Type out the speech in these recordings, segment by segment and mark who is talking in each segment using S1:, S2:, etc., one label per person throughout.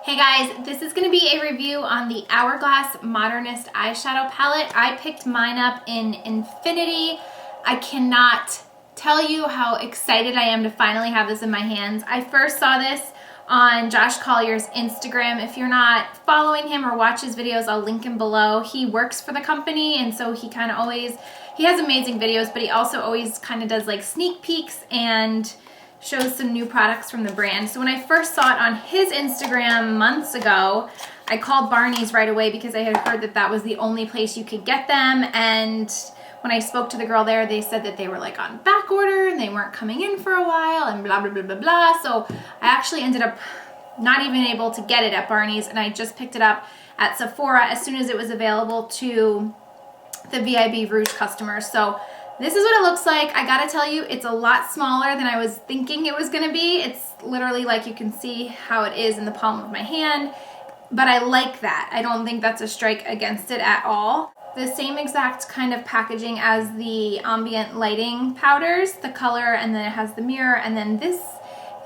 S1: Hey guys, this is going to be a review on the Hourglass Modernist eyeshadow palette. I picked mine up in Infinity. I cannot tell you how excited I am to finally have this in my hands. I first saw this on Josh Collier's Instagram. If you're not following him or watch his videos, I'll link him below. He works for the company, and so he kind of always, he has amazing videos, but he also always kind of does like sneak peeks and shows some new products from the brand. So when I first saw it on his Instagram months ago, I called Barney's right away because I had heard that that was the only place you could get them. And when I spoke to the girl there, they said that they were like on back order and they weren't coming in for a while and blah, blah, blah, blah, blah. So I actually ended up not even able to get it at Barney's, and I just picked it up at Sephora as soon as it was available to the VIB Rouge customers. So this is what it looks like. I gotta tell you, it's a lot smaller than I was thinking it was gonna be. It's literally like you can see how it is in the palm of my hand, but I like that. I don't think that's a strike against it at all. The same exact kind of packaging as the ambient lighting powders, the color, and then it has the mirror, and then this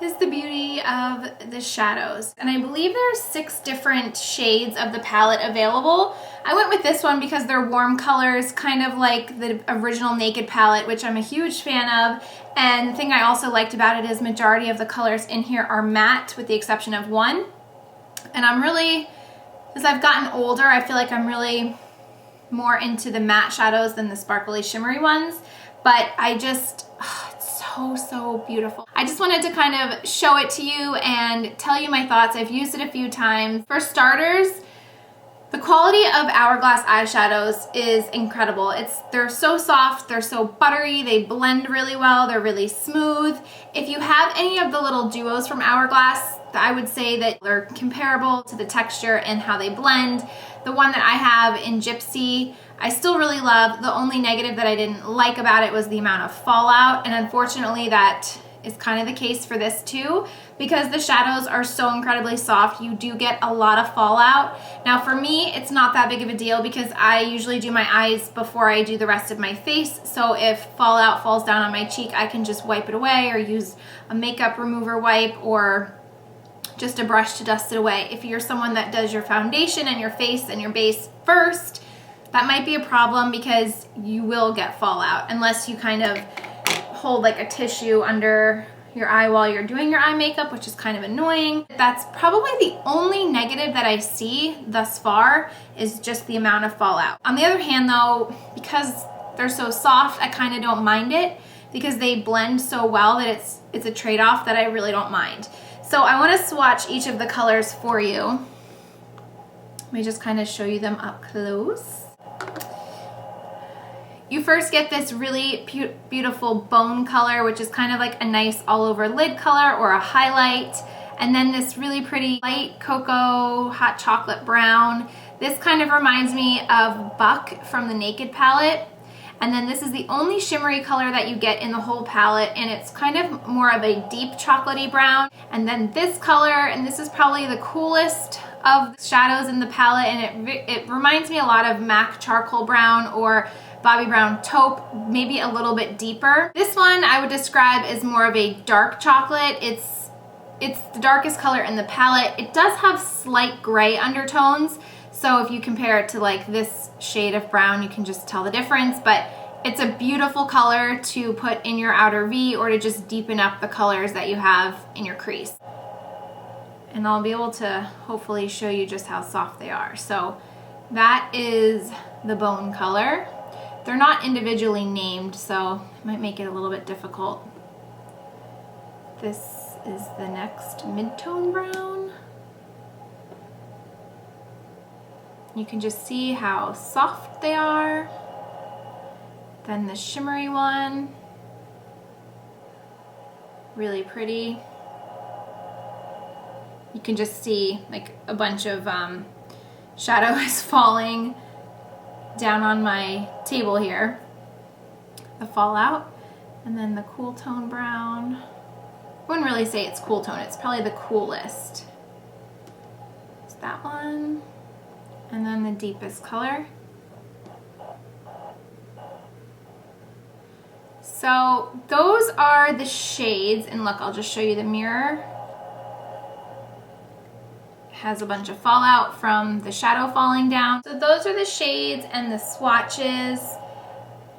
S1: is the beauty of the shadows. And I believe there's 6 different shades of the palette available. I went with this one because they're warm colors, kind of like the original Naked palette, which I'm a huge fan of. And the thing I also liked about it is majority of the colors in here are matte with the exception of one. And I'm really, as I've gotten older, I feel like I'm really more into the matte shadows than the sparkly shimmery ones. But I just, so beautiful. I just wanted to kind of show it to you and tell you my thoughts. I've used it a few times. For starters, the quality of Hourglass eyeshadows is incredible. They're so soft, they're so buttery, they blend really well, they're really smooth. If you have any of the little duos from Hourglass, I would say that they're comparable to the texture and how they blend. The one that I have in Gypsy, I still really love. The only negative that I didn't like about it was the amount of fallout, and unfortunately that is kind of the case for this too. Because the shadows are so incredibly soft, you do get a lot of fallout. Now for me, it's not that big of a deal because I usually do my eyes before I do the rest of my face. So if fallout falls down on my cheek, I can just wipe it away or use a makeup remover wipe or just a brush to dust it away. If you're someone that does your foundation and your face and your base first, that might be a problem because you will get fallout unless you kind of hold like a tissue under your eye while you're doing your eye makeup, which is kind of annoying. That's probably the only negative that I see thus far, is just the amount of fallout. On the other hand though, because they're so soft, I kind of don't mind it because they blend so well that it's a trade-off that I really don't mind. So I want to swatch each of the colors for you. Let me just kind of show you them up close. You first get this really beautiful bone color, which is kind of like a nice all over lid color or a highlight. And then this really pretty light cocoa hot chocolate brown. This kind of reminds me of Buck from the Naked palette. And then this is the only shimmery color that you get in the whole palette, and it's kind of more of a deep chocolatey brown. And then this color, and this is probably the coolest of the shadows in the palette, and it reminds me a lot of MAC charcoal brown or Bobbi Brown taupe, maybe a little bit deeper. This one I would describe as more of a dark chocolate. It's the darkest color in the palette. It does have slight gray undertones, so if you compare it to like this shade of brown, you can just tell the difference, but it's a beautiful color to put in your outer V or to just deepen up the colors that you have in your crease. And I'll be able to hopefully show you just how soft they are. So that is the bone color. They're not individually named, so it might make it a little bit difficult. This is the next mid-tone brown. You can just see how soft they are. Then the shimmery one, really pretty. You can just see like a bunch of shadow is falling down on my table here. The fallout, and then the cool tone brown. I wouldn't really say it's cool tone, it's probably the coolest. It's that one. And then the deepest color. So those are the shades, and look, I'll just show you the mirror. has a bunch of fallout from the shadow falling down. So those are the shades and the swatches.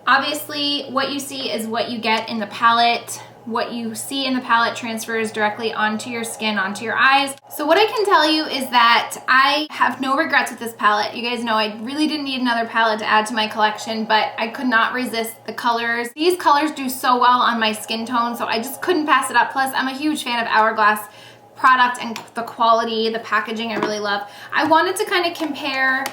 S1: Obviously, what you see is what you get in the palette. What you see in the palette transfers directly onto your skin, onto your eyes. So what I can tell you is that I have no regrets with this palette. You guys know I really didn't need another palette to add to my collection, but I could not resist the colors. These colors do so well on my skin tone, so I just couldn't pass it up. Plus, I'm a huge fan of Hourglass product and the quality, the packaging I really love. I wanted to kind of compare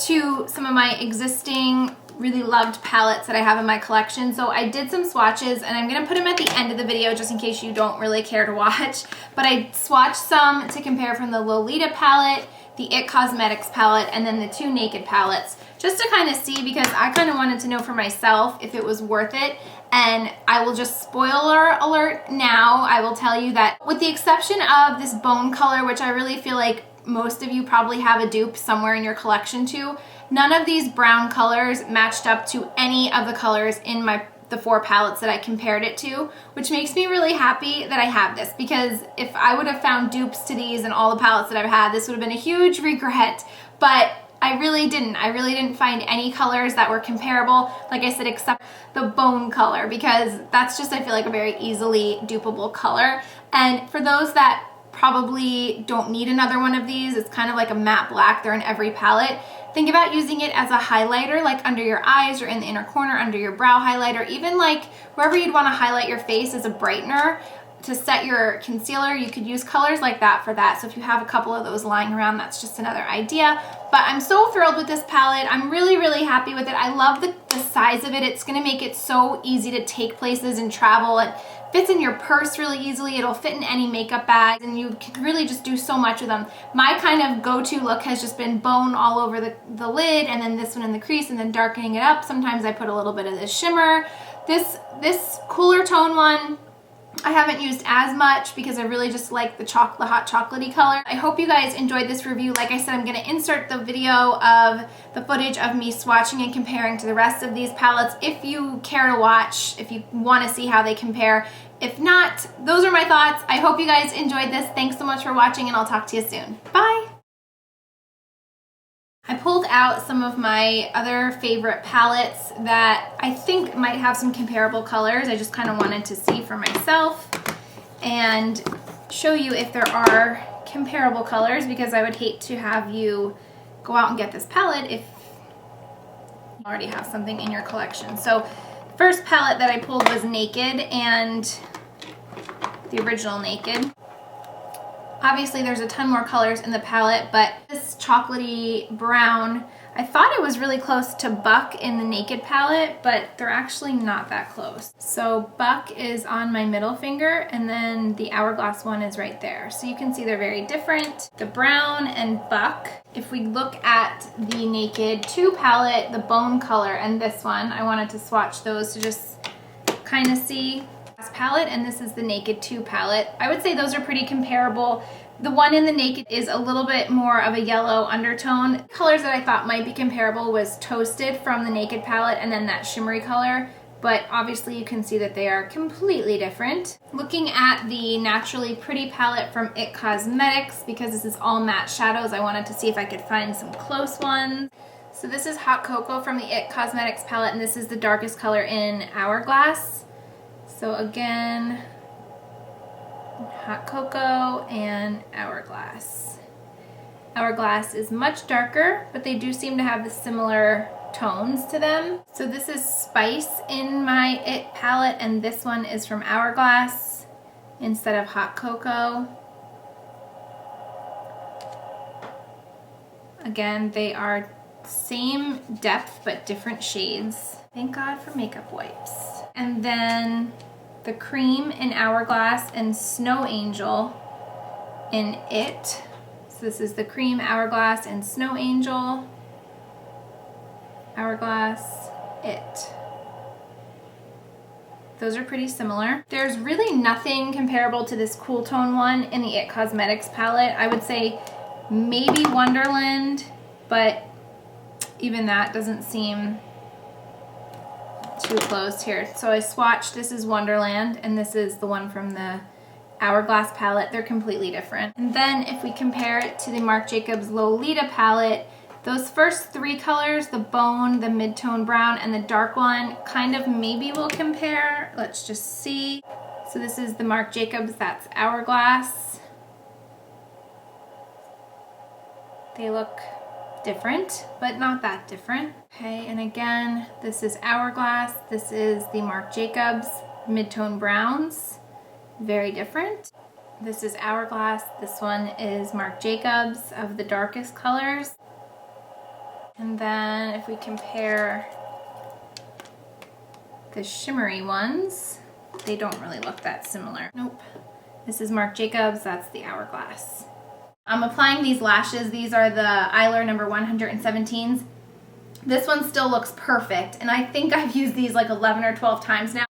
S1: to some of my existing really loved palettes that I have in my collection. So I did some swatches, and I'm gonna put them at the end of the video just in case you don't really care to watch. But I swatched some to compare from the Lolita palette, the It Cosmetics palette, and then the two Naked palettes, just to kind of see, because I kind of wanted to know for myself if it was worth it. And I will just spoiler alert now, I will tell you that with the exception of this bone color, which I really feel like most of you probably have a dupe somewhere in your collection too, none of these brown colors matched up to any of the colors in the 4 palettes that I compared it to, which makes me really happy that I have this, because if I would have found dupes to these in all the palettes that I've had, this would have been a huge regret, but I really didn't. I really didn't find any colors that were comparable, like I said, except the bone color, because that's just, I feel like, a very easily dupeable color. And for those that probably don't need another one of these, it's kind of like a matte black, they're in every palette. Think about using it as a highlighter, like under your eyes or in the inner corner under your brow highlighter, even like wherever you'd want to highlight your face as a brightener. To set your concealer, you could use colors like that for that. So if you have a couple of those lying around, that's just another idea. But I'm so thrilled with this palette. I'm really, really happy with it. I love the size of it. It's gonna make it so easy to take places and travel. It fits in your purse really easily. It'll fit in any makeup bag, and you can really just do so much with them. My kind of go-to look has just been bone all over the lid, and then this one in the crease, and then darkening it up. Sometimes I put a little bit of this shimmer. This cooler tone one, I haven't used as much because I really just like the hot chocolatey color. I hope you guys enjoyed this review. Like I said, I'm gonna insert the video of the footage of me swatching and comparing to the rest of these palettes if you care to watch, if you wanna see how they compare. If not, those are my thoughts. I hope you guys enjoyed this. Thanks so much for watching, and I'll talk to you soon. Bye. I pulled out some of my other favorite palettes that I think might have some comparable colors. I just kind of wanted to see for myself and show you if there are comparable colors, because I would hate to have you go out and get this palette if you already have something in your collection. So first palette that I pulled was Naked, and the original Naked. Obviously there's a ton more colors in the palette, but this chocolatey brown, I thought it was really close to Buck in the Naked palette, but they're actually not that close. So Buck is on my middle finger, and then the Hourglass one is right there. So you can see they're very different. The brown and Buck, if we look at the Naked 2 palette, the bone color and this one, I wanted to swatch those to just kind of see. Palette, and this is the Naked 2 palette. I would say those are pretty comparable. The one in the Naked is a little bit more of a yellow undertone. Colors that I thought might be comparable was Toasted from the Naked palette, and then that shimmery color, but obviously you can see that they are completely different. Looking at the Naturally Pretty palette from It Cosmetics, because this is all matte shadows, I wanted to see if I could find some close ones. So this is Hot Cocoa from the It Cosmetics palette, and this is the darkest color in Hourglass. So again, Hot Cocoa and Hourglass. Hourglass is much darker, but they do seem to have the similar tones to them. So this is Spice in my It palette, and this one is from Hourglass instead of Hot Cocoa. Again, they are same depth but different shades. Thank God for makeup wipes. And then the Cream in Hourglass and Snow Angel in It. So this is the Cream, Hourglass, and Snow Angel. Hourglass, It. Those are pretty similar. There's really nothing comparable to this cool tone one in the It Cosmetics palette. I would say maybe Wonderland, but even that doesn't seem too close here. So I swatched, this is Wonderland, and this is the one from the Hourglass palette, they're completely different. And then if we compare it to the Marc Jacobs Lolita palette, those first three colors, the bone, the mid-tone brown, and the dark one, kind of maybe will compare. Let's just see. So this is the Marc Jacobs, that's Hourglass. They look different, but not that different. Okay, and again, this is Hourglass. This is the Marc Jacobs mid-tone browns. Very different. This is Hourglass. This one is Marc Jacobs of the darkest colors. And then if we compare the shimmery ones, they don't really look that similar. Nope. This is Marc Jacobs. That's the Hourglass. I'm applying these lashes. These are the Eyeler number 117s. This one still looks perfect, and I think I've used these like 11 or 12 times now.